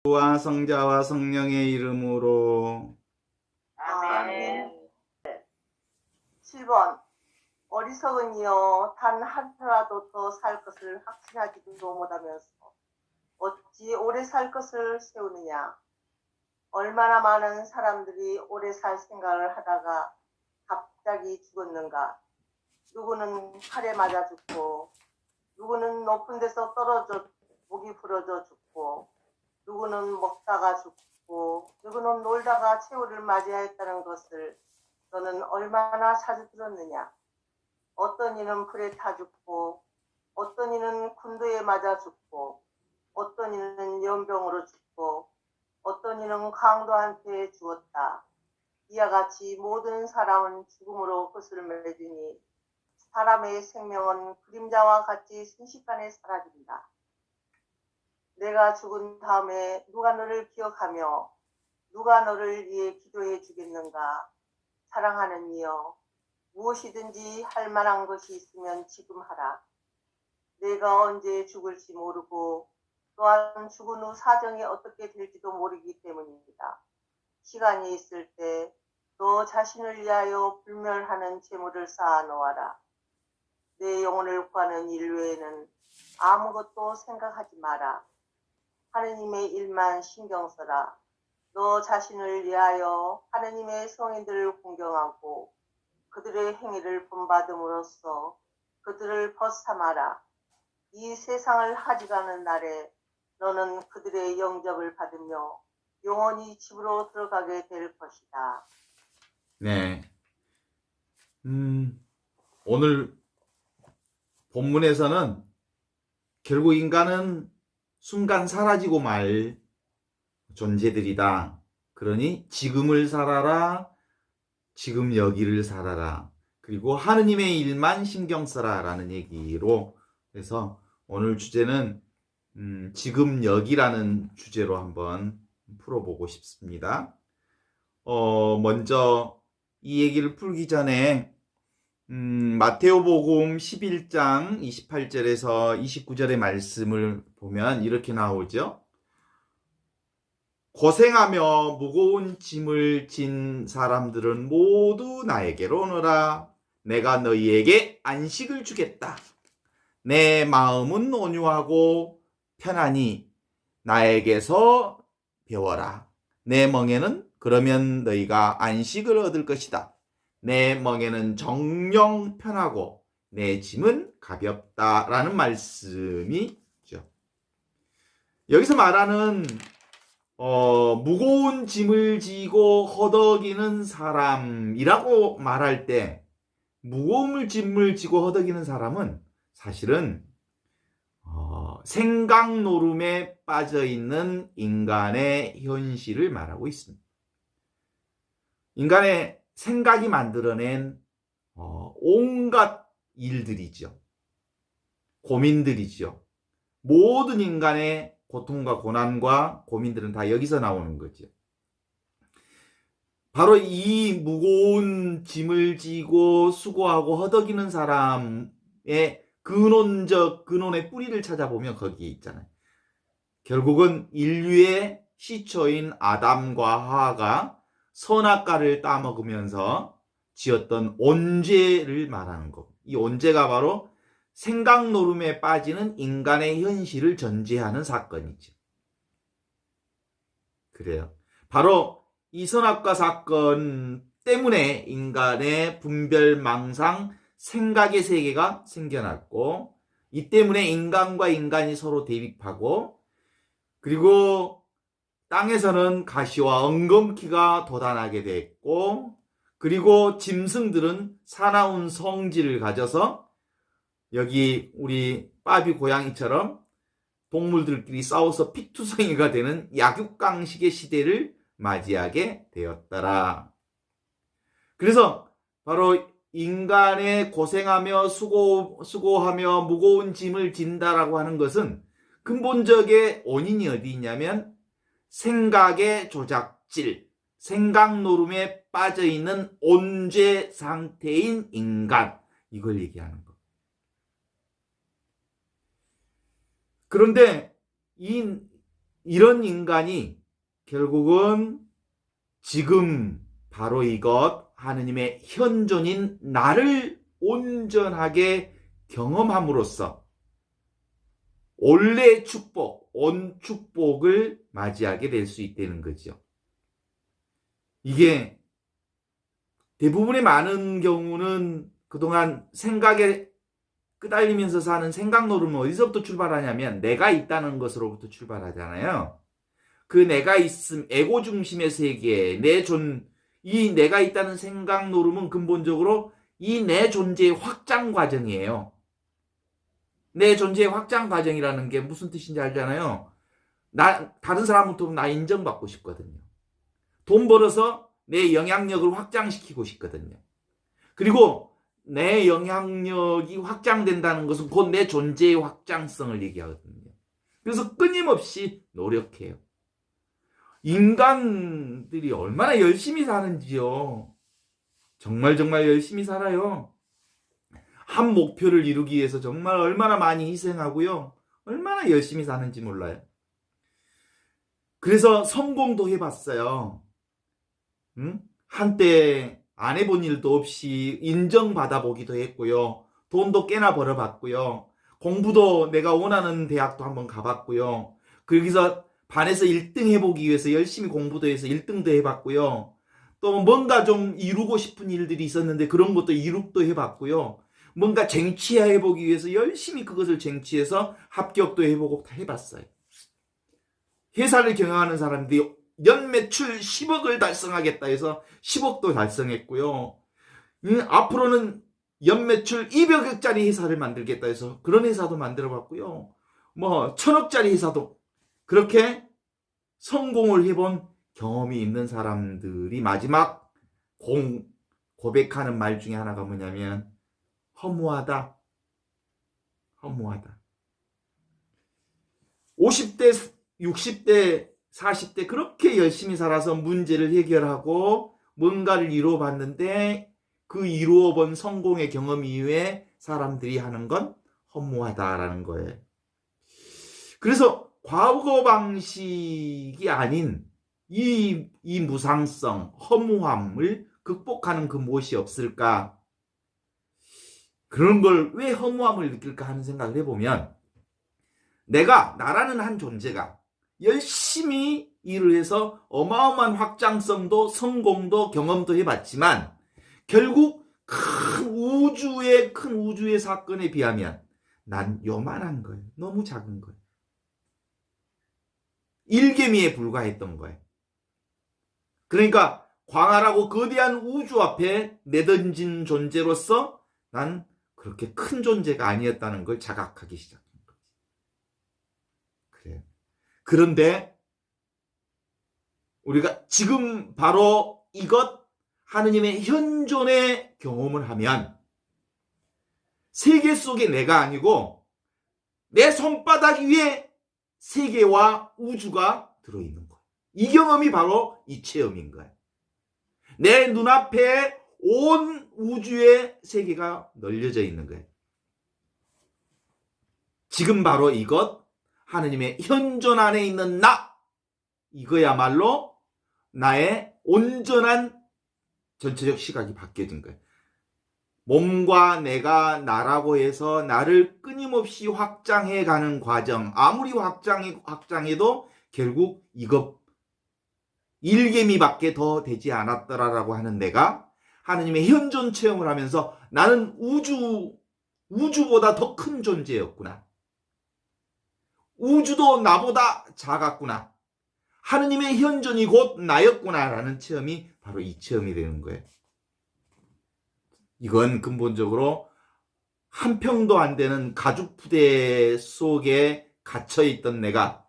와 성자와 성령의 이름으로. 아멘. 7번. 어리석은 이여 단 한 표라도 더 살 것을 확신하지도 못하면서 어찌 오래 살 것을 세우느냐. 얼마나 많은 사람들이 오래 살 생각을 하다가 갑자기 죽었는가. 누구는 칼에 맞아 죽고, 누구는 높은 데서 떨어져 목이 부러져 죽고, 누구는 먹다가 죽고, 누구는 놀다가 최후를 맞이하였다는 것을 너는 얼마나 자주 들었느냐. 어떤 이는 불에 타 죽고, 어떤 이는 군도에 맞아 죽고, 어떤 이는 연병으로 죽고, 어떤 이는 강도한테 죽었다. 이와 같이 모든 사람은 죽음으로 끝을 맺으니 사람의 생명은 그림자와 같이 순식간에 사라진다. 내가 죽은 다음에 누가 너를 기억하며 누가 너를 위해 기도해 주겠는가. 사랑하는 이여, 무엇이든지 할 만한 것이 있으면 지금 하라. 내가 언제 죽을지 모르고 또한 죽은 후 사정이 어떻게 될지도 모르기 때문입니다. 시간이 있을 때 너 자신을 위하여 불멸하는 재물을 쌓아 놓아라. 내 영혼을 구하는 일 외에는 아무것도 생각하지 마라. 하느님의 일만 신경 써라. 너 자신을 위하여 하느님의 성인들을 공경하고 그들의 행위를 본받음으로써 그들을 벗삼아라. 이 세상을 하직하는 날에 너는 그들의 영접을 받으며 영원히 집으로 들어가게 될 것이다. 네. 오늘 본문에서는 결국 인간은 순간 사라지고 말 존재들이다. 그러니 지금을 살아라. 지금 여기를 살아라. 그리고 하느님의 일만 신경 써라 라는 얘기로 해서 오늘 주제는 지금 여기라는 주제로 한번 풀어보고 싶습니다. 먼저 이 얘기를 풀기 전에 마테오복음 11장 28절에서 29절의 말씀을 보면 이렇게 나오죠. 고생하며 무거운 짐을 진 사람들은 모두 나에게로 오너라. 내가 너희에게 안식을 주겠다. 내 마음은 온유하고 편하니 나에게서 배워라. 내 멍에는 그러면 너희가 안식을 얻을 것이다. 내 멍에는 정령 편하고 내 짐은 가볍다라는 말씀이죠. 여기서 말하는 무거운 짐을 지고 허덕이는 사람이라고 말할 때 무거운 짐을 지고 허덕이는 사람은 사실은 생각 노름에 빠져있는 인간의 현실을 말하고 있습니다. 인간의 생각이 만들어낸 온갖 일들이죠. 고민들이죠. 모든 인간의 고통과 고난과 고민들은 다 여기서 나오는 거죠. 바로 이 무거운 짐을 지고 수고하고 허덕이는 사람의 근원의 뿌리를 찾아보면 거기에 있잖아요. 결국은 인류의 시초인 아담과 하와가 선악과를 따먹으면서 지었던 온죄를 말하는 것. 이 온죄가 바로 생각 노름에 빠지는 인간의 현실을 전제하는 사건이죠. 그래요. 바로 이 선악과 사건 때문에 인간의 분별망상 생각의 세계가 생겨났고, 이 때문에 인간과 인간이 서로 대립하고, 그리고 땅에서는 가시와 엉겅퀴가 돋아나게 됐고, 그리고 짐승들은 사나운 성질을 가져서 여기 우리 빠비 고양이처럼 동물들끼리 싸워서 피투성이가 되는 약육강식의 시대를 맞이하게 되었더라. 그래서 바로 인간의 고생하며 수고하며 무거운 짐을 진다라고 하는 것은 근본적인 원인이 어디 있냐면 생각의 조작질, 생각 노름에 빠져있는 온죄 상태인 인간, 이걸 얘기하는 것. 그런데 이 이런 인간이 결국은 지금 바로 이것 하느님의 현존인 나를 온전하게 경험함으로써 원래 축복, 온 축복을 맞이하게 될 수 있다는 거죠. 이게 대부분의 많은 경우는 그동안 생각에 끄달리면서 사는 생각 노름은 어디서부터 출발하냐면 내가 있다는 것으로부터 출발하잖아요. 그 내가 있음, 에고 중심의 세계, 이 내가 있다는 생각 노름은 근본적으로 이 내 존재의 확장 과정이에요. 내 존재의 확장 과정이라는 게 무슨 뜻인지 알잖아요. 다른 사람부터 나 인정받고 싶거든요. 돈 벌어서 내 영향력을 확장시키고 싶거든요. 그리고 내 영향력이 확장된다는 것은 곧 내 존재의 확장성을 얘기하거든요. 그래서 끊임없이 노력해요. 인간들이 얼마나 열심히 사는지요. 정말 열심히 살아요. 한 목표를 이루기 위해서 정말 얼마나 많이 희생하고요. 얼마나 열심히 사는지 몰라요. 그래서 성공도 해봤어요. 한때 안 해본 일도 없이 인정받아보기도 했고요. 돈도 꽤나 벌어봤고요. 공부도 내가 원하는 대학도 한번 가봤고요. 거기서 반에서 1등 해보기 위해서 열심히 공부도 해서 1등도 해봤고요. 또 뭔가 좀 이루고 싶은 일들이 있었는데 그런 것도 이룩도 해봤고요. 뭔가 쟁취해보기 위해서 열심히 그것을 쟁취해서 합격도 해보고 다 해봤어요. 회사를 경영하는 사람들이 연매출 10억을 달성하겠다 해서 10억도 달성했고요. 앞으로는 연매출 200억짜리 회사를 만들겠다 해서 그런 회사도 만들어봤고요. 1000억짜리 회사도 그렇게 성공을 해본 경험이 있는 사람들이 마지막 고백하는 말 중에 하나가 뭐냐면 허무하다. 50대, 60대, 40대 그렇게 열심히 살아서 문제를 해결하고 뭔가를 이루어봤는데 그 이루어본 성공의 경험 이후에 사람들이 하는 건 허무하다라는 거예요. 그래서 과거 방식이 아닌 이 무상성, 허무함을 극복하는 그 무엇이 없을까? 그런 걸 왜 허무함을 느낄까 하는 생각을 해보면 나라는 한 존재가 열심히 일을 해서 어마어마한 확장성도 성공도 경험도 해봤지만 결국 큰 우주의 사건에 비하면 난 요만한 거예요. 너무 작은 거예요. 일개미에 불과했던 거예요. 그러니까 광활하고 거대한 우주 앞에 내던진 존재로서 난 그렇게 큰 존재가 아니었다는 걸 자각하기 시작한 거지. 그래요. 그런데 우리가 지금 바로 이것 하느님의 현존의 경험을 하면 세계 속에 내가 아니고 내 손바닥 위에 세계와 우주가 들어있는 거예요. 이 경험이 바로 이 체험인 거예요. 내 눈앞에 온 우주의 세계가 널려져 있는 거예요. 지금 바로 이것 하느님의 현존 안에 있는 나 이거야말로 나의 온전한 전체적 시각이 바뀌어진 거예요. 몸과 내가 나라고 해서 나를 끊임없이 확장해가는 과정 아무리 확장해도 결국 이것 일개미밖에 더 되지 않았더라라고 하는 내가 하느님의 현존 체험을 하면서 나는 우주보다 더 큰 존재였구나. 우주도 나보다 작았구나. 하느님의 현존이 곧 나였구나라는 체험이 바로 이 체험이 되는 거예요. 이건 근본적으로 한 평도 안 되는 가죽 푸대 속에 갇혀있던 내가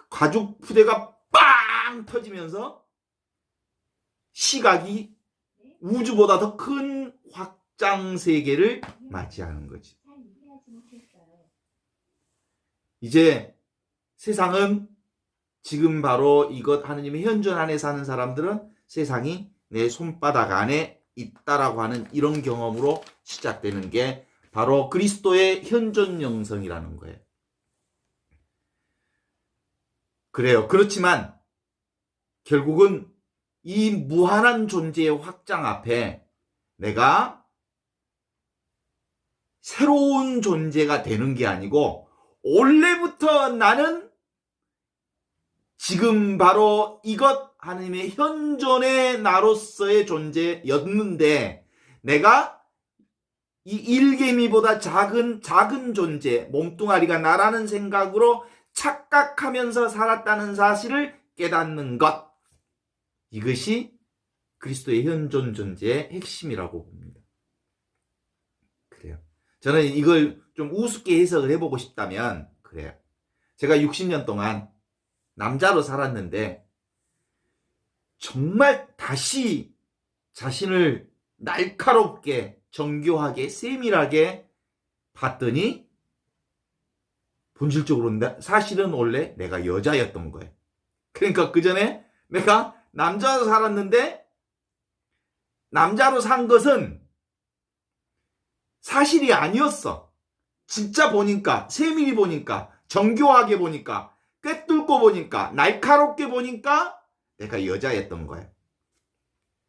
가죽 푸대가 빵 터지면서 시각이 우주보다 더 큰 확장 세계를 맞이하는 거지. 이제 세상은 지금 바로 이것 하느님의 현존 안에 사는 사람들은 세상이 내 손바닥 안에 있다라고 하는 이런 경험으로 시작되는 게 바로 그리스도의 현존 영성이라는 거예요. 그래요. 그렇지만 결국은 이 무한한 존재의 확장 앞에 내가 새로운 존재가 되는 게 아니고 원래부터 나는 지금 바로 이것 하나님의 현존의 나로서의 존재였는데 내가 이 일개미보다 작은 존재, 몸뚱아리가 나라는 생각으로 착각하면서 살았다는 사실을 깨닫는 것. 이것이 그리스도의 현존 존재의 핵심이라고 봅니다. 그래요. 저는 이걸 좀 우습게 해석을 해보고 싶다면 그래요. 제가 60년 동안 남자로 살았는데 정말 다시 자신을 날카롭게 정교하게 세밀하게 봤더니 본질적으로 사실은 원래 내가 여자였던 거예요. 그러니까 그 전에 내가 남자로 살았는데 남자로 산 것은 사실이 아니었어. 진짜 보니까 세밀히 보니까 정교하게 보니까 꿰뚫고 보니까 날카롭게 보니까 내가 여자였던 거예요.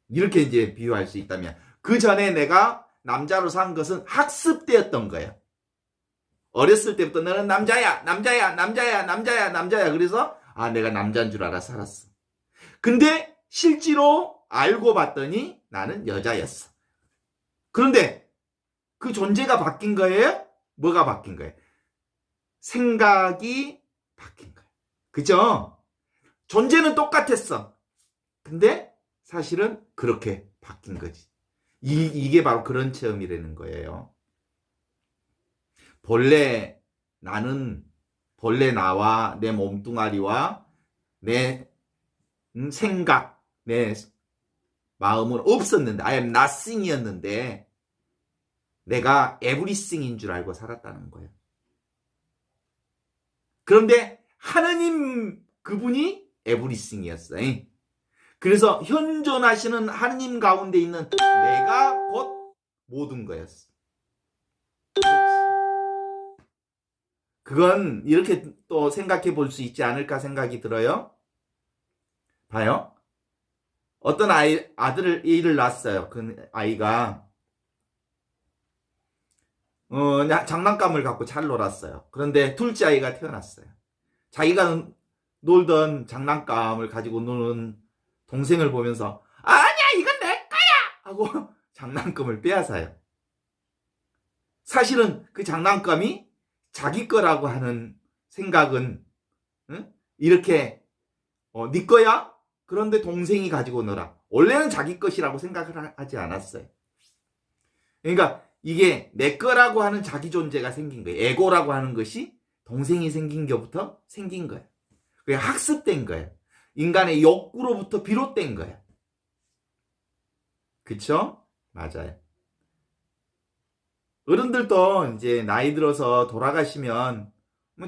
이렇게 이제 비유할 수 있다면 그 전에 내가 남자로 산 것은 학습 때였던 거예요. 어렸을 때부터 너는 남자야, 남자야, 남자야, 남자야, 남자야. 그래서 내가 남자인 줄 알아 살았어. 근데 실제로 알고 봤더니 나는 여자였어. 그런데 그 존재가 바뀐 거예요? 뭐가 바뀐 거예요? 생각이 바뀐 거예요. 그죠? 존재는 똑같았어. 근데 사실은 그렇게 바뀐 거지. 이게 바로 그런 체험이라는 거예요. 본래 나와 내 몸뚱아리와 내 생각, 내 마음은 없었는데 I am nothing이었는데 내가 everything인 줄 알고 살았다는 거예요. 그런데 하느님 그분이 everything이었어요. 그래서 현존하시는 하느님 가운데 있는 내가 곧 모든 거였어. 그건 이렇게 또 생각해 볼 수 있지 않을까 생각이 들어요. 봐요. 어떤 아이를 낳았어요. 그 아이가 장난감을 갖고 잘 놀았어요. 그런데 둘째 아이가 태어났어요. 자기가 놀던 장난감을 가지고 노는 동생을 보면서 아니야 이건 내 거야 하고 장난감을 빼앗아요. 사실은 그 장난감이 자기 거라고 하는 생각은 이렇게 네 거야? 그런데 동생이 가지고 놀아. 원래는 자기 것이라고 생각을 하지 않았어요. 그러니까 이게 내 거라고 하는 자기 존재가 생긴 거예요. 에고라고 하는 것이 동생이 생긴 것부터 생긴 거예요. 그게 학습된 거예요. 인간의 욕구로부터 비롯된 거예요. 그쵸? 맞아요. 어른들도 이제 나이 들어서 돌아가시면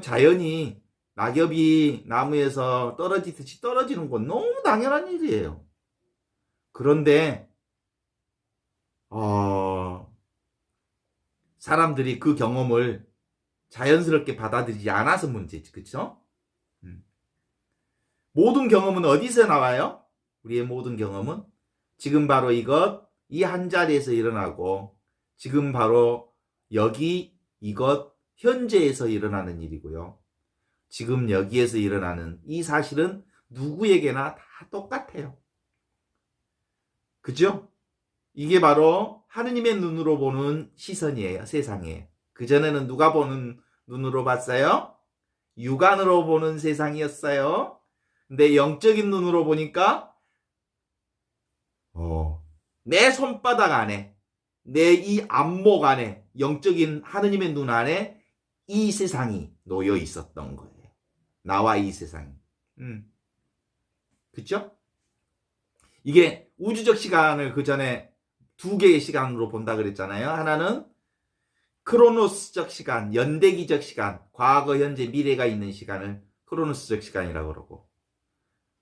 자연히 낙엽이 나무에서 떨어지듯이 떨어지는 건 너무 당연한 일이에요. 그런데 사람들이 그 경험을 자연스럽게 받아들이지 않아서 문제지. 그쵸? 모든 경험은 어디서 나와요? 우리의 모든 경험은 지금 바로 이 한 자리에서 일어나고 지금 바로 여기 이것 현재에서 일어나는 일이고요. 지금 여기에서 일어나는 이 사실은 누구에게나 다 똑같아요. 그죠? 이게 바로 하느님의 눈으로 보는 시선이에요. 세상에. 그전에는 누가 보는 눈으로 봤어요? 육안으로 보는 세상이었어요. 근데 영적인 눈으로 보니까 내 손바닥 안에 내 이 안목 안에 영적인 하느님의 눈 안에 이 세상이 놓여 있었던 거예요. 나와 이 세상이. 그쵸? 이게 우주적 시간을 그 전에 두 개의 시간으로 본다 그랬잖아요. 하나는 크로노스적 시간, 연대기적 시간, 과거, 현재, 미래가 있는 시간을 크로노스적 시간이라고 그러고.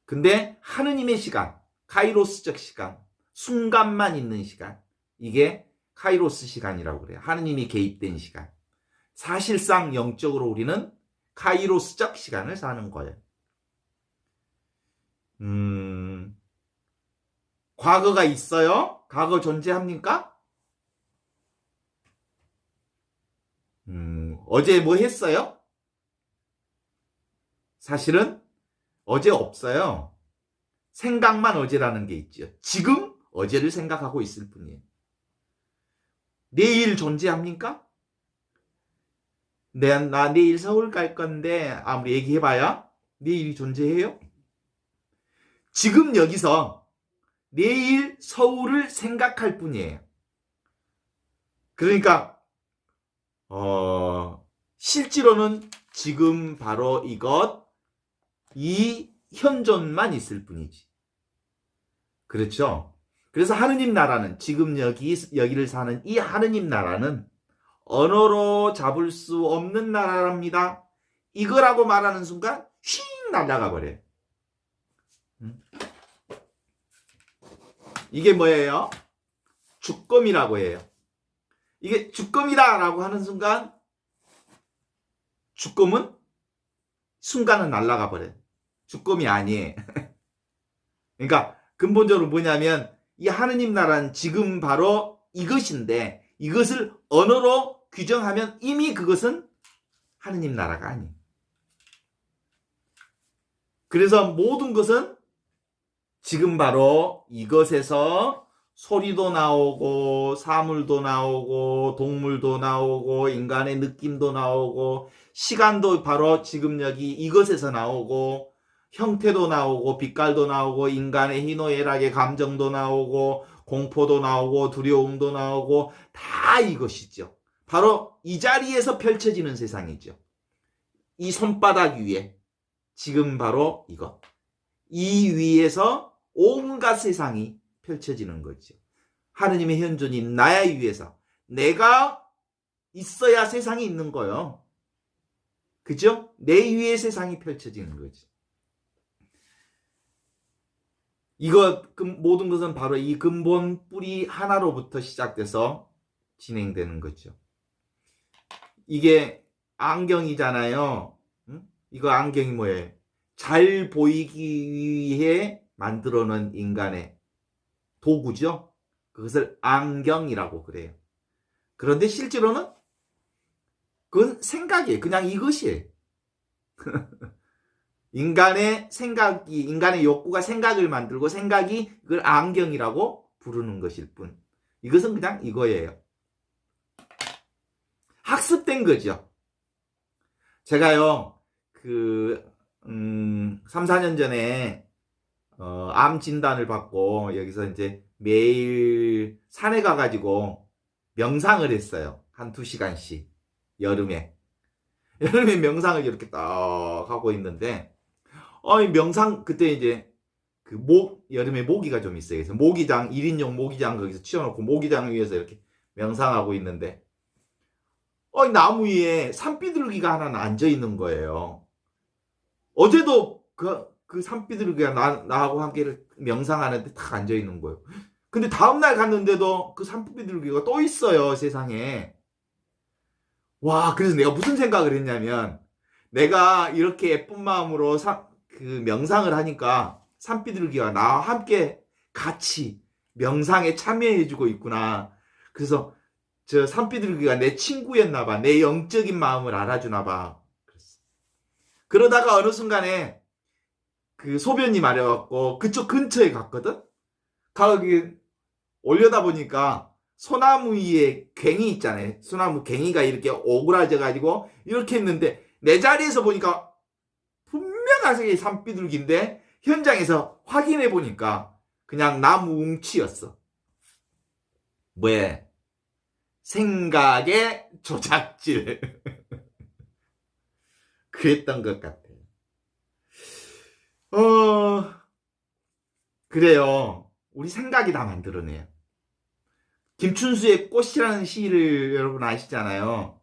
근데 하느님의 시간, 카이로스적 시간, 순간만 있는 시간, 이게 카이로스 시간이라고 그래요. 하느님이 개입된 시간. 사실상 영적으로 우리는 카이로스적 시간을 사는 거예요. 과거가 있어요? 과거 존재합니까? 어제 뭐 했어요? 사실은 어제 없어요. 생각만 어제라는 게 있죠. 지금 어제를 생각하고 있을 뿐이에요. 내일 존재합니까? 나 내일 서울 갈 건데 아무리 얘기해봐야 내일이 존재해요? 지금 여기서 내일 서울을 생각할 뿐이에요. 그러니까 실제로는 지금 바로 이 현존만 있을 뿐이지. 그렇죠? 그래서 하느님 나라는 지금 여기를 사는 이 하느님 나라는 언어로 잡을 수 없는 나라랍니다. 이거라고 말하는 순간 휙 날아가 버려요. 이게 뭐예요? 주검이라고 해요. 이게 주검이다라고 하는 순간 주검은 순간은 날아가 버려요. 주검이 아니에요. 그러니까 근본적으로 뭐냐면 이 하느님 나라는 지금 바로 이것인데 이것을 언어로 규정하면 이미 그것은 하느님 나라가 아니에요. 그래서 모든 것은 지금 바로 이것에서 소리도 나오고 사물도 나오고 동물도 나오고 인간의 느낌도 나오고 시간도 바로 지금 여기 이것에서 나오고 형태도 나오고 빛깔도 나오고 인간의 희노애락의 감정도 나오고 공포도 나오고 두려움도 나오고 다 이것이죠. 바로 이 자리에서 펼쳐지는 세상이죠. 이 손바닥 위에 지금 바로 이것. 이 위에서 온갖 세상이 펼쳐지는 거죠. 하느님의 현존이 나의 위에서 내가 있어야 세상이 있는 거예요. 그죠? 내 위에 세상이 펼쳐지는 거지. 모든 것은 바로 이 근본 뿌리 하나로부터 시작돼서 진행되는 거죠. 이게 안경이잖아요. 응? 이거 안경이 뭐예요? 잘 보이기 위해 만들어 놓은 인간의 도구죠. 그것을 안경이라고 그래요. 그런데 실제로는 그건 생각이에요. 그냥 이것이에요. 인간의 욕구가 생각을 만들고 생각이 그걸 안경이라고 부르는 것일 뿐. 이것은 그냥 이거예요. 학습된 거죠. 제가요, 3, 4년 전에, 암 진단을 받고, 여기서 이제 매일 산에 가가지고 명상을 했어요. 한 2시간씩. 여름에 명상을 이렇게 딱 하고 있는데, 이 명상, 그때 이제, 여름에 모기가 좀 있어요. 그래서 1인용 모기장 거기서 치워놓고 모기장 위에서 이렇게 명상하고 있는데, 나무 위에 산비둘기가 하나 앉아있는 거예요. 어제도 그 산비둘기가 나하고 함께 명상하는데 딱 앉아있는 거예요. 근데 다음날 갔는데도 그 산비둘기가 또 있어요, 세상에. 와, 그래서 내가 무슨 생각을 했냐면, 내가 이렇게 예쁜 마음으로 명상을 하니까 산비둘기가 나와 함께 같이 명상에 참여해주고 있구나. 그래서 저 산비둘기가 내 친구였나봐. 내 영적인 마음을 알아주나봐. 그러다가 어느 순간에 그 소변이 마려갖고 그쪽 근처에 갔거든? 거기 올려다 보니까 소나무 위에 괭이 있잖아요. 소나무 괭이가 이렇게 오그라져가지고 이렇게 했는데 내 자리에서 보니까 분명하게 산비둘기인데 현장에서 확인해 보니까 그냥 나무 웅치였어. 뭐야? 생각의 조작질. 그랬던 것 같아요. 그래요. 우리 생각이 다 만들어내요. 김춘수의 꽃이라는 시를 여러분 아시잖아요.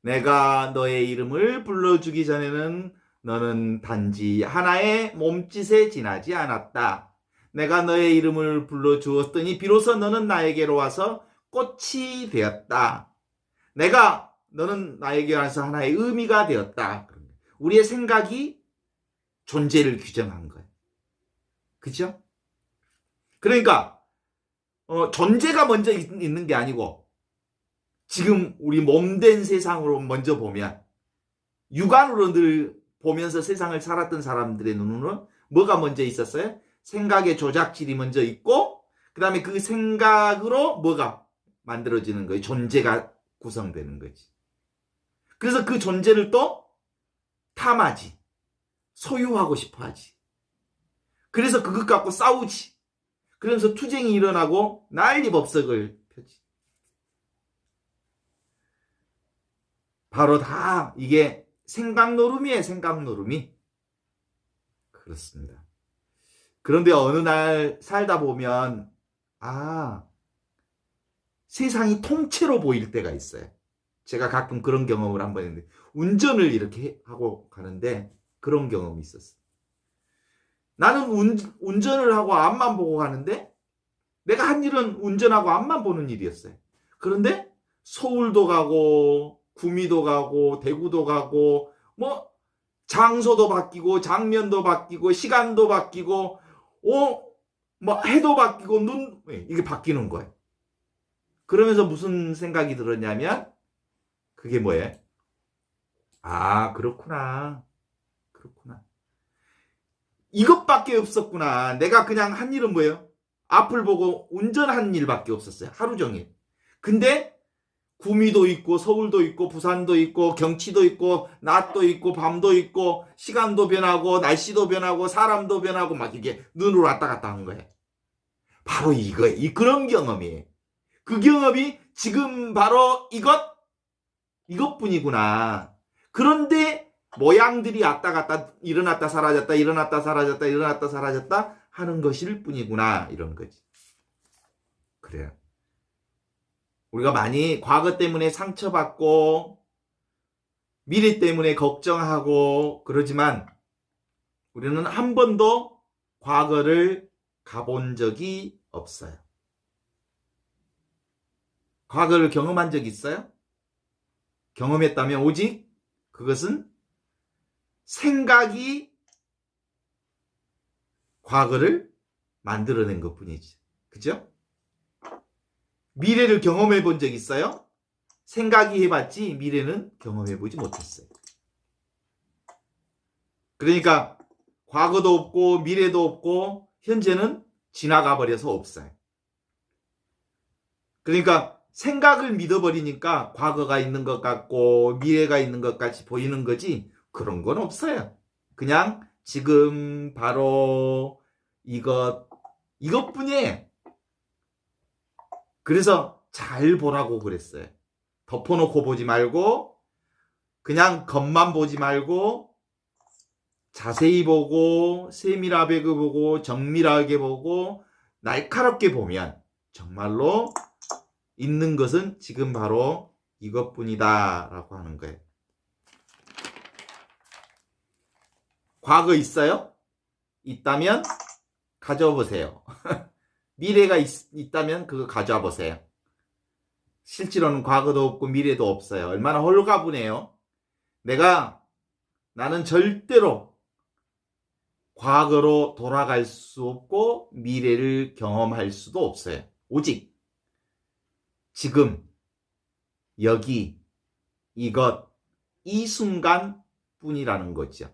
내가 너의 이름을 불러주기 전에는 너는 단지 하나의 몸짓에 지나지 않았다. 내가 너의 이름을 불러주었더니 비로소 너는 나에게로 와서 꽃이 되었다. 너는 나에게 와서 하나의 의미가 되었다. 우리의 생각이 존재를 규정한 거예요. 그죠? 그러니까 존재가 먼저 있는 게 아니고 지금 우리 몸된 세상으로 먼저 보면 육안으로 늘 보면서 세상을 살았던 사람들의 눈으로는 뭐가 먼저 있었어요? 생각의 조작질이 먼저 있고 그 다음에 그 생각으로 뭐가 만들어지는 거예요? 존재가 구성되는 거지. 그래서 그 존재를 또 탐하지. 소유하고 싶어 하지. 그래서 그것 갖고 싸우지. 그러면서 투쟁이 일어나고 난리법석을 펴지. 바로 다 이게 생각노름이에요. 생각노름이. 그렇습니다. 그런데 어느 날 살다 보면 세상이 통째로 보일 때가 있어요. 제가 가끔 그런 경험을 한번 했는데 운전을 이렇게 하고 가는데 그런 경험이 있었어요. 나는 운전을 하고 앞만 보고 가는데 내가 한 일은 운전하고 앞만 보는 일이었어요. 그런데 서울도 가고 구미도 가고 대구도 가고 뭐 장소도 바뀌고 장면도 바뀌고 시간도 바뀌고 뭐 해도 바뀌고 이게 바뀌는 거예요. 그러면서 무슨 생각이 들었냐면 그게 뭐예요? 그렇구나. 이것밖에 없었구나. 내가 그냥 한 일은 뭐예요? 앞을 보고 운전한 일밖에 없었어요. 하루 종일. 근데 구미도 있고 서울도 있고 부산도 있고 경치도 있고 낮도 있고 밤도 있고 시간도 변하고 날씨도 변하고 사람도 변하고 막 이게 눈으로 왔다 갔다 하는 거예요. 바로 이거예요. 그런 경험이에요. 그 경험이 지금 바로 이것뿐이구나. 그런데 모양들이 왔다 갔다 일어났다 사라졌다 일어났다 사라졌다 일어났다 사라졌다 하는 것일 뿐이구나. 이런 거지. 그래요. 우리가 많이 과거 때문에 상처받고 미래 때문에 걱정하고 그러지만 우리는 한 번도 과거를 가본 적이 없어요. 과거를 경험한 적 있어요? 경험했다면 오직 그것은 생각이 과거를 만들어낸 것뿐이지. 그죠? 미래를 경험해 본 적 있어요? 생각이 해봤지 미래는 경험해 보지 못했어요. 그러니까 과거도 없고 미래도 없고 현재는 지나가 버려서 없어요. 그러니까 생각을 믿어버리니까 과거가 있는 것 같고 미래가 있는 것 같이 보이는 거지 그런 건 없어요. 그냥 지금 바로 이것뿐이에요. 그래서 잘 보라고 그랬어요. 덮어놓고 보지 말고 그냥 겉만 보지 말고 자세히 보고 세밀하게 보고 정밀하게 보고 날카롭게 보면 정말로 있는 것은 지금 바로 이것뿐이다 라고 하는 거예요. 과거 있어요? 있다면 가져와 보세요. 미래가 있다면 그거 가져와 보세요. 실제로는 과거도 없고 미래도 없어요. 얼마나 홀가분해요. 나는 절대로 과거로 돌아갈 수 없고 미래를 경험할 수도 없어요. 오직 지금, 여기, 이것, 이 순간 뿐이라는 거죠.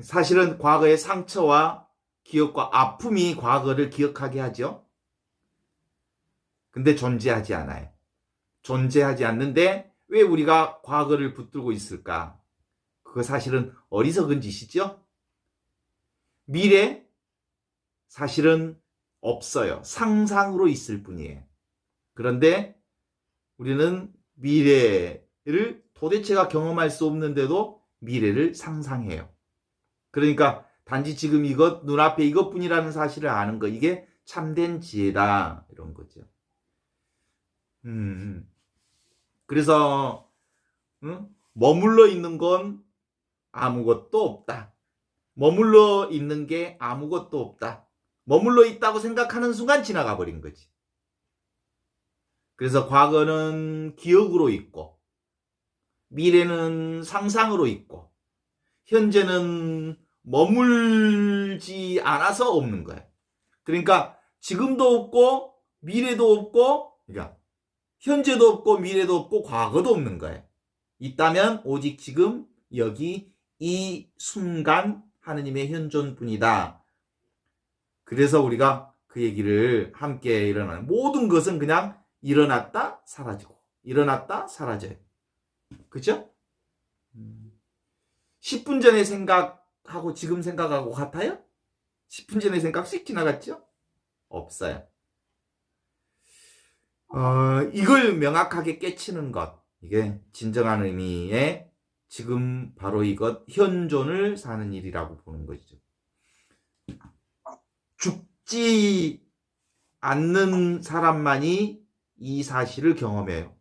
사실은 과거의 상처와 기억과 아픔이 과거를 기억하게 하죠. 근데 존재하지 않아요. 존재하지 않는데 왜 우리가 과거를 붙들고 있을까? 그거 사실은 어리석은 짓이죠. 미래 사실은 없어요. 상상으로 있을 뿐이에요. 그런데 우리는 미래를 도대체가 경험할 수 없는데도 미래를 상상해요. 그러니까 단지 지금 눈앞에 이것뿐이라는 사실을 아는 거, 이게 참된 지혜다 이런 거죠. 그래서 머물러 있는 건 아무것도 없다. 머물러 있는 게 아무것도 없다. 머물러 있다고 생각하는 순간 지나가 버린 거지. 그래서 과거는 기억으로 있고 미래는 상상으로 있고 현재는 머물지 않아서 없는 거예요. 그러니까 지금도 없고 미래도 없고, 그러니까 현재도 없고 미래도 없고 과거도 없는 거예요. 있다면 오직 지금 여기 이 순간 하느님의 현존뿐이다. 그래서 우리가 그 얘기를 함께 일어나는, 모든 것은 그냥 일어났다 사라지고 일어났다 사라져요. 그죠? 10분 전에 생각하고 지금 생각하고 같아요? 10분 전에 생각 씩 지나갔죠? 없어요. 이걸 명확하게 깨치는 것, 이게 진정한 의미의 지금 바로 이것, 현존을 사는 일이라고 보는 것이죠. 죽지 않는 사람만이 이 사실을 경험해요.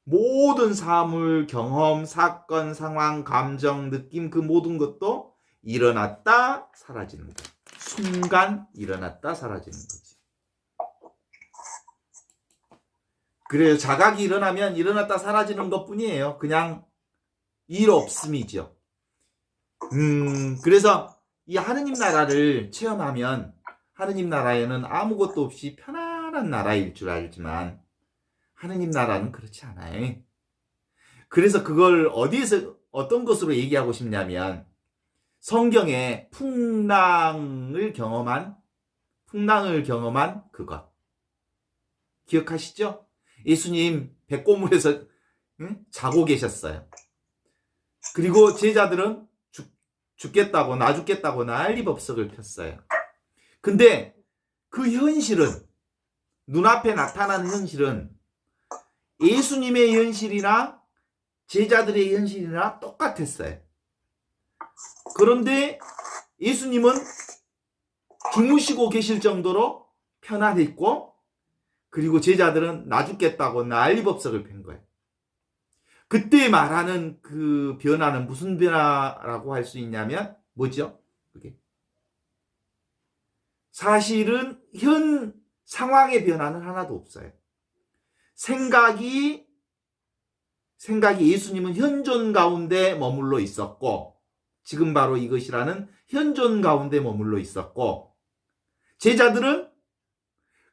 모든 사물, 경험, 사건, 상황, 감정, 느낌, 그 모든 것도 일어났다 사라지는 거예요. 순간 일어났다 사라지는 거지. 그래요. 자각이 일어나면 일어났다 사라지는 것뿐이에요. 그냥 일 없음이죠. 그래서 이 하느님 나라를 체험하면 하느님 나라에는 아무것도 없이 편안한 나라일 줄 알지만 하느님 나라는 그렇지 않아요. 그래서 그걸 어디에서 어떤 것으로 얘기하고 싶냐면 성경에 풍랑을 경험한 그것 기억하시죠? 예수님 백고물에서 자고 계셨어요. 그리고 제자들은 죽겠다고 나 죽겠다고 난리법석을 폈어요. 근데 그 현실은, 눈앞에 나타난 현실은 예수님의 현실이나 제자들의 현실이나 똑같았어요. 그런데 예수님은 주무시고 계실 정도로 편안했고, 그리고 제자들은 나 죽겠다고 난리법석을 핀 거예요. 그때 말하는 그 변화는 무슨 변화라고 할 수 있냐면 뭐죠? 그게 사실은 현 상황의 변화는 하나도 없어요. 생각이 예수님은 현존 가운데 머물러 있었고, 지금 바로 이것이라는 현존 가운데 머물러 있었고, 제자들은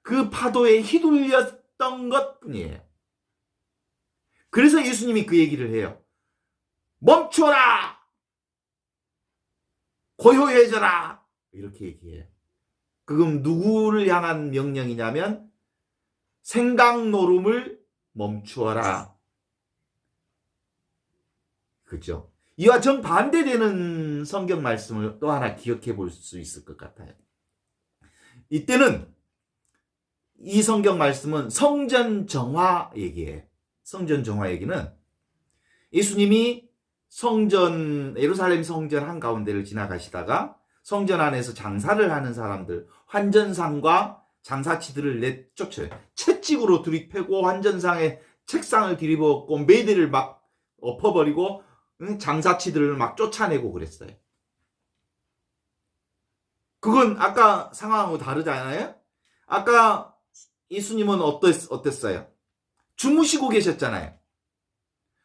그 파도에 휘둘렸던 것 뿐이에요. 그래서 예수님이 그 얘기를 해요. 멈춰라! 고요해져라! 이렇게 얘기해요. 그럼 누구를 향한 명령이냐면 생각 노름을 멈추어라. 그죠? 이와 정반대되는 성경 말씀을 또 하나 기억해 볼 수 있을 것 같아요. 이때는 이 성경 말씀은 성전 정화 얘기예요. 성전 정화 얘기는 예수님이 예루살렘 성전 한가운데를 지나가시다가 성전 안에서 장사를 하는 사람들, 환전상과 장사치들을 내쫓아요. 채찍으로 들이패고 환전상에 책상을 들이부었고 매대를 막 엎어버리고 장사치들을 막 쫓아내고 그랬어요. 그건 아까 상황하고 다르잖아요. 아까 예수님은 어땠어요? 주무시고 계셨잖아요.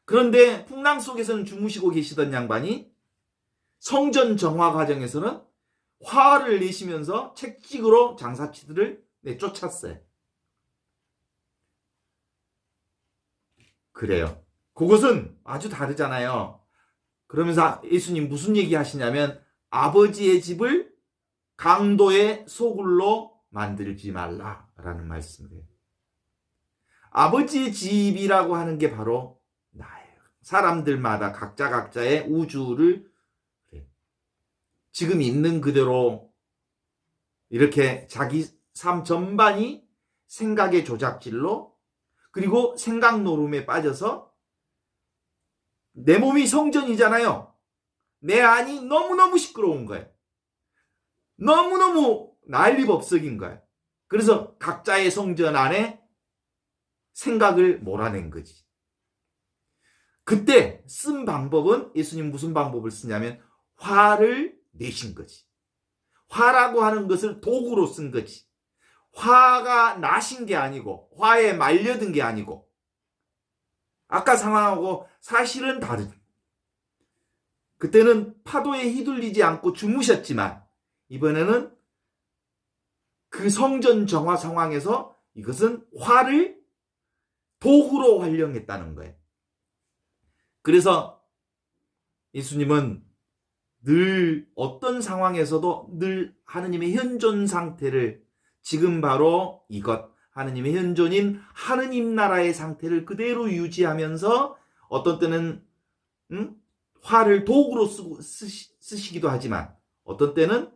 그런데 풍랑 속에서는 주무시고 계시던 양반이 성전 정화 과정에서는 화를 내시면서 채찍으로 장사치들을 내쫓았어요. 그래요. 그것은 아주 다르잖아요. 그러면서 예수님 무슨 얘기 하시냐면 아버지의 집을 강도의 소굴로 만들지 말라라는 말씀이에요. 아버지의 집이라고 하는 게 바로 나예요. 사람들마다 각자의 우주를 지금 있는 그대로 이렇게 자기 삶 전반이 생각의 조작질로, 그리고 생각 노름에 빠져서 내 몸이 성전이잖아요. 내 안이 너무너무 시끄러운 거예요. 너무너무 난리법석인 거예요. 그래서 각자의 성전 안에 생각을 몰아낸 거지. 그때 쓴 방법은, 예수님 무슨 방법을 쓰냐면 화를 내신 거지. 화라고 하는 것을 도구로 쓴 거지. 화가 나신 게 아니고, 화에 말려든 게 아니고, 아까 상황하고 사실은 다르죠. 그때는 파도에 휘둘리지 않고 주무셨지만 이번에는 그 성전 정화 상황에서 이것은 화를 도구로 활용했다는 거예요. 그래서 예수님은 늘 어떤 상황에서도 늘 하느님의 현존 상태를 지금 바로 이것 하느님의 현존인 하느님 나라의 상태를 그대로 유지하면서 어떤 때는 화를 도구로 쓰시기도 하지만 어떤 때는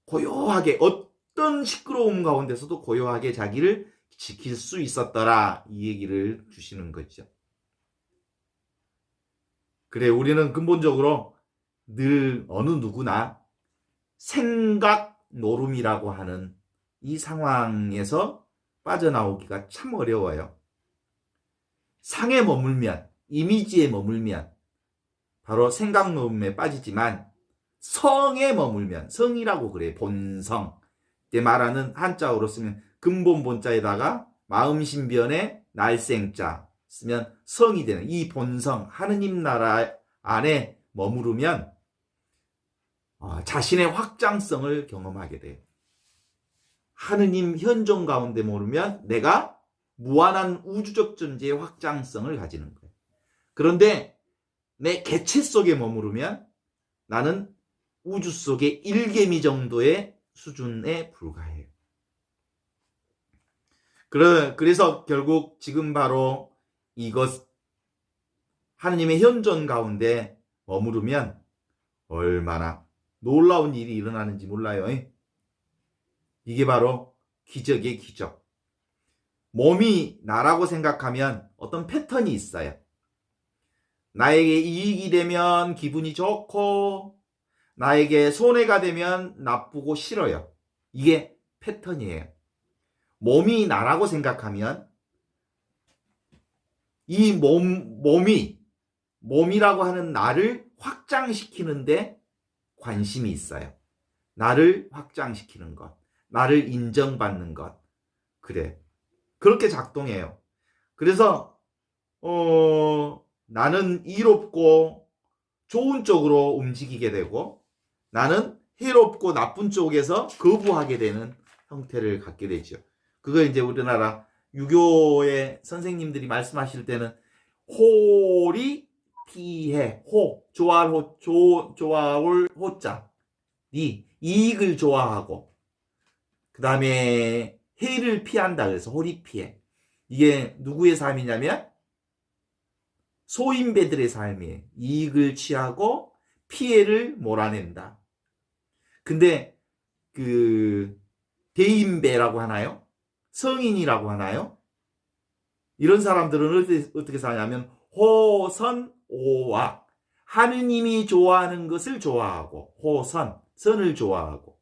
고요하게 어떤 시끄러움 가운데서도 고요하게 자기를 지킬 수 있었더라 이 얘기를 주시는 거죠. 그래 우리는 근본적으로 늘 어느 누구나 생각 노름이라고 하는 이 상황에서 빠져나오기가 참 어려워요. 상에 머물면 이미지에 머물면 바로 생각 노름에 빠지지만 성에 머물면 성이라고 그래 본성 때 말하는 한자어로 쓰면 근본 본자에다가 마음신변에 날생자 쓰면 성이 되는 이 본성 하느님 나라 안에 머무르면 자신의 확장성을 경험하게 돼요. 하느님 현존 가운데 머무르면 내가 무한한 우주적 존재의 확장성을 가지는 거예요. 그런데 내 개체 속에 머무르면 나는 우주 속의 일개미 정도의 수준에 불과해요. 그래서 결국 지금 바로 이것 하느님의 현존 가운데 머무르면 얼마나 놀라운 일이 일어나는지 몰라요. 이게 바로 기적의 기적. 몸이 나라고 생각하면 어떤 패턴이 있어요. 나에게 이익이 되면 기분이 좋고 나에게 손해가 되면 나쁘고 싫어요. 이게 패턴이에요. 몸이 나라고 생각하면 이 몸이라고 하는 나를 확장시키는데 관심이 있어요. 나를 확장시키는 것, 나를 인정받는 것. 그래. 그렇게 작동해요. 그래서 나는 이롭고 좋은 쪽으로 움직이게 되고 나는 해롭고 나쁜 쪽에서 거부하게 되는 형태를 갖게 되죠. 그거 이제 우리나라 유교의 선생님들이 말씀하실 때는 호리 피해 좋아할 호자 이익을 좋아하고 그 다음에 해를 피한다 그래서 호리 피해 이게 누구의 삶이냐면 소인배들의 삶이에요. 이익을 취하고 피해를 몰아낸다. 근데 그 대인배라고 하나요? 성인이라고 하나요? 이런 사람들은 어떻게 사냐면 호선오악 하느님이 좋아하는 것을 좋아하고 선을 좋아하고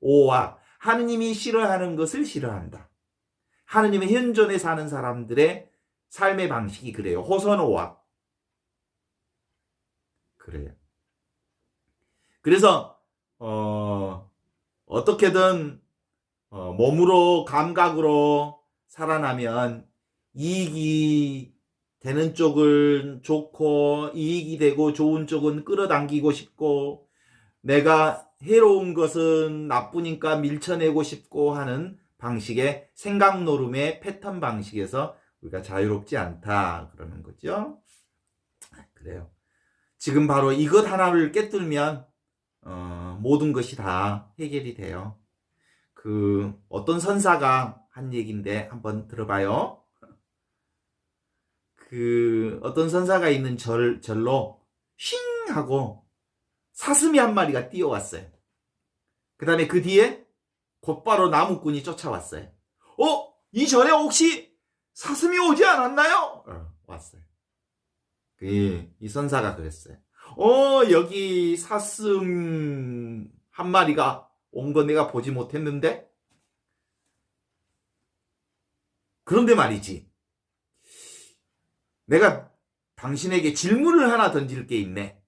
오악 하느님이 싫어하는 것을 싫어한다. 하느님의 현존에 사는 사람들의 삶의 방식이 그래요. 호선오악. 그래요. 그래서 어떻게든 몸으로 감각으로 살아나면 이익이 되는 쪽은 좋고 이익이 되고 좋은 쪽은 끌어당기고 싶고 내가 해로운 것은 나쁘니까 밀쳐내고 싶고 하는 방식의 생각 노름의 패턴 방식에서 우리가 자유롭지 않다 그러는 거죠. 그래요. 지금 바로 이것 하나를 깨뜨리면 모든 것이 다 해결이 돼요. 그 어떤 선사가 한 얘기인데 한번 들어봐요. 그 어떤 선사가 있는 절로 쉥 하고 사슴이 한 마리가 뛰어왔어요. 그 다음에 그 뒤에 곧바로 나무꾼이 쫓아왔어요. 이 절에 혹시 사슴이 오지 않았나요? 왔어요. 이 선사가 그랬어요. 여기 사슴 한 마리가 온 거 내가 보지 못했는데? 그런데 말이지. 내가 당신에게 질문을 하나 던질 게 있네.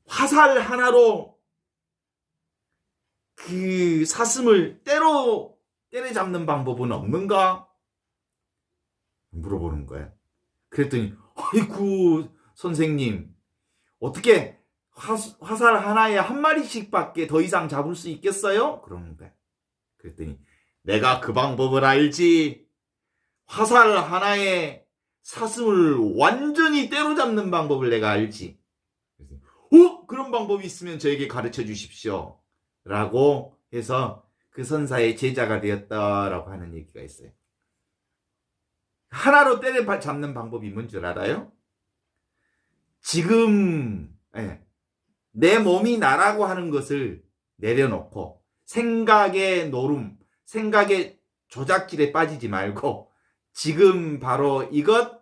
화살 하나로 그 사슴을 때려잡는 방법은 없는가? 물어보는 거야. 그랬더니 아이고 선생님 어떻게 화살 하나에 한 마리씩밖에 더 이상 잡을 수 있겠어요? 그러는 거야. 그랬더니 내가 그 방법을 알지. 화살 하나에 사슴을 완전히 때려잡는 방법을 내가 알지. 그런 방법이 있으면 저에게 가르쳐 주십시오. 라고 해서 그 선사의 제자가 되었다라고 하는 얘기가 있어요. 하나로 때려잡는 방법이 뭔 줄 알아요? 지금 내 몸이 나라고 하는 것을 내려놓고 생각의 노름, 생각의 조작질에 빠지지 말고 지금 바로 이것,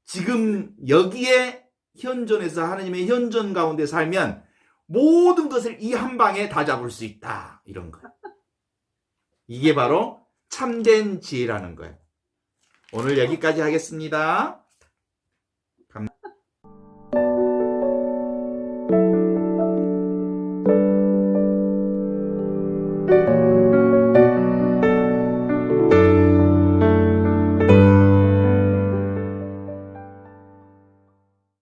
지금 여기에 현존에서 하나님의 현존 가운데 살면 모든 것을 이 한 방에 다 잡을 수 있다. 이런 거예요. 이게 바로 참된 지혜라는 거예요. 오늘 여기까지 하겠습니다.